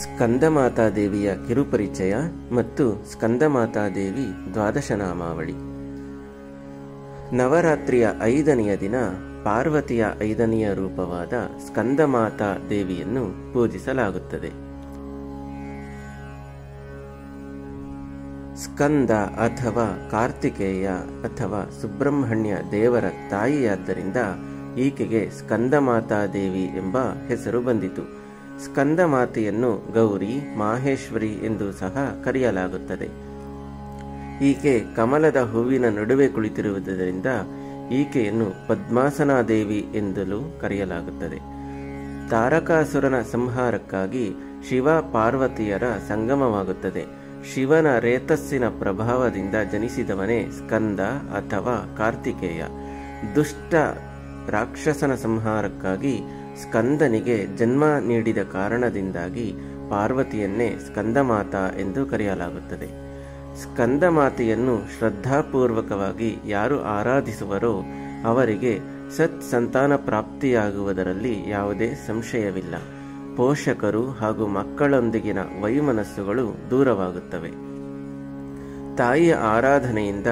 ಸ್ಕಂದಮಾತಾದೇವಿಯ ಕಿರುಪರಿಚಯ ಮತ್ತು ಸ್ಕಂದಮಾತಾದೇವಿ ದ್ವಾದಶನಾಮಾವಳಿ. ನವರಾತ್ರಿಯ 5ನೆಯ ದಿನ ಪಾರ್ವತಿಯ 5ನೆಯ ರೂಪವಾದ ಸ್ಕಂದಮಾತಾ ದೇವಿಯನ್ನು ಪೂಜಿಸಲಾಗುತ್ತದೆ. ಸ್ಕಂದ ಅಥವಾ ಕಾರ್ತಿಕೇಯ ಅಥವಾ ಸುಬ್ರಹ್ಮಣ್ಯ ದೇವರ ತಾಯಿಯಾದ್ದರಿಂದ ಈಕೆಗೆ ಸ್ಕಂದಮಾತಾ ದೇವಿ ಎಂಬ ಹೆಸರು ಬಂದಿತು. ಸ್ಕಂದಮಾತೆಯನ್ನು ಗೌರಿ, ಮಾಹೇಶ್ವರಿ ಎಂದು ಸಹ ಕರೆಯಲಾಗುತ್ತದೆ. ಈಕೆ ಕಮಲದ ಹೂವಿನ ನಡುವೆ ಕುಳಿತಿರುವುದರಿಂದ ಈಕೆಯನ್ನು ಪದ್ಮಾಸನಾದೇವಿ ಎಂದಲೂ ಕರೆಯಲಾಗುತ್ತದೆ. ತಾರಕಾಸುರನ ಸಂಹಾರಕ್ಕಾಗಿ ಶಿವ ಪಾರ್ವತಿಯರ ಸಂಗಮವಾಗುತ್ತದೆ. ಶಿವನ ರೇತಸ್ಸಿನ ಪ್ರಭಾವದಿಂದ ಜನಿಸಿದವನೇ ಸ್ಕಂದ ಅಥವಾ ಕಾರ್ತಿಕೇಯ. ದುಷ್ಟ ರಾಕ್ಷಸನ ಸಂಹಾರಕ್ಕಾಗಿ ಸ್ಕಂದನಿಗೆ ಜನ್ಮ ನೀಡಿದ ಕಾರಣದಿಂದಾಗಿ ಪಾರ್ವತಿಯನ್ನೇ ಸ್ಕಂದಮಾತಾ ಎಂದು ಕರೆಯಲಾಗುತ್ತದೆ. ಸ್ಕಂದಮಾತೆಯನ್ನು ಶ್ರದ್ಧಾಪೂರ್ವಕವಾಗಿ ಯಾರು ಆರಾಧಿಸುವರೋ ಅವರಿಗೆ ಸತ್ಸಂತಾನ ಪ್ರಾಪ್ತಿಯಾಗುವುದರಲ್ಲಿ ಯಾವುದೇ ಸಂಶಯವಿಲ್ಲ. ಪೋಷಕರು ಹಾಗೂ ಮಕ್ಕಳೊಂದಿಗಿನ ವೈಮನಸ್ಸುಗಳು ದೂರವಾಗುತ್ತವೆ. ತಾಯಿಯ ಆರಾಧನೆಯಿಂದ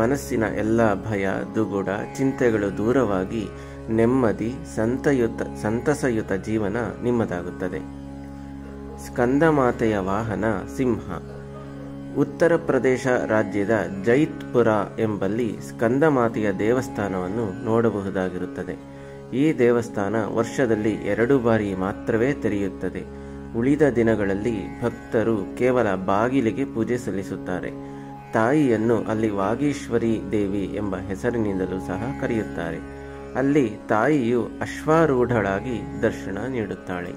ಮನಸ್ಸಿನ ಎಲ್ಲ ಭಯ, ದುಗುಡ, ಚಿಂತೆಗಳು ದೂರವಾಗಿ ನೆಮ್ಮದಿ, ಸಂತಸಯುತ ಜೀವನ ನಿಮ್ಮದಾಗುತ್ತದೆ. ಸ್ಕಂದಮಾತೆಯ ವಾಹನ ಸಿಂಹ. ಉತ್ತರ ಪ್ರದೇಶ ರಾಜ್ಯದ ಜೈತ್ಪುರ ಎಂಬಲ್ಲಿ ಸ್ಕಂದಮಾತೆಯ ದೇವಸ್ಥಾನವನ್ನು ನೋಡಬಹುದಾಗಿರುತ್ತದೆ. ಈ ದೇವಸ್ಥಾನ ವರ್ಷದಲ್ಲಿ 2 ಬಾರಿ ಮಾತ್ರವೇ ತೆರೆಯುತ್ತದೆ. ಉಳಿದ ದಿನಗಳಲ್ಲಿ ಭಕ್ತರು ಕೇವಲ ಬಾಗಿಲಿಗೆ ಪೂಜೆ ಸಲ್ಲಿಸುತ್ತಾರೆ. ತಾಯಿಯನ್ನು ಅಲ್ಲಿ ವಾಗೀಶ್ವರಿ ದೇವಿ ಎಂಬ ಹೆಸರಿನಿಂದಲೂ ಸಹ ಕರೆಯುತ್ತಾರೆ. ಅಲ್ಲಿ ತಾಯಿಯು ಅಶ್ವಾರೂಢಳಾಗಿ ದರ್ಶನ ನೀಡುತ್ತಾಳೆ.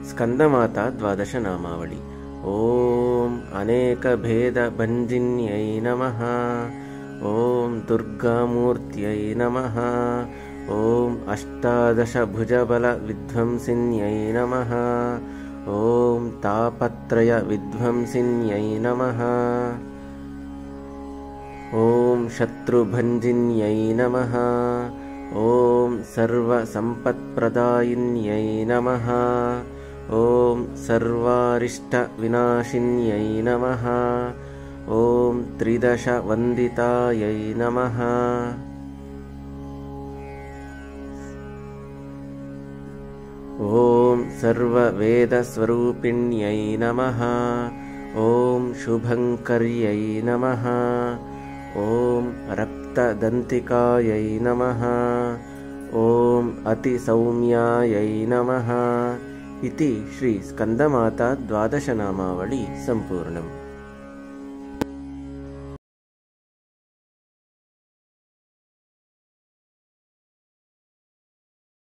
ಸ್ಕಂದಮಾತಾ ದ್ವಾದಶನಾಮಾವಳಿ. ಓಂ ಅನೇಕ ಭೇದ ಭಂಜಿನ್ಯೈ ನಮಃ. ಓಂ ದುರ್ಗಾಮೂರ್ತ್ಯೈ ನಮಃ. ಓಂ ಅಷ್ಟಾದಶ ಭುಜಬಲ ವಿಧ್ವಂಸಿನ್ಯೈ ನಮಃ. ಓಂ ತಾಪತ್ರಯ ವಿಧ್ವಂಸಿನ್ಯೈ ನಮಃ. ಓಂ ಶತ್ರುಭಂಜಿನ್ಯೈ ನಮಃ. ಓಂ ಸರ್ವಸಂಪತ್ಪ್ರದಾಯಿನ್ಯೈ ನಮಃ. ಓಂ ಸರ್ವಾರಿಷ್ಟ ವಿನಾಶಿನ್ಯೈ ನಮಃ. ಓಂ ತ್ರಿದಶ ವಂದಿತಾಯೈ ನಮಃ. ಓಂ ಸರ್ವವೇದಸ್ವರೂಪಿಣ್ಯೈ ನಮಃ. ಓಂ ಶುಭಂಕರ್ಯೈ ನಮಃ. ಓಂ ರಕ್ತದಂತಿಕಾಯೈ ನಮಃ. ಓಂ ಅತಿಸೌಮ್ಯಾಯೈ ನಮಃ. ಇತಿ ಶ್ರೀ ಸ್ಕಂದಮಾತಾ ದ್ವಾದಶನಾಮಾವಳಿ ಸಂಪೂರ್ಣಂ.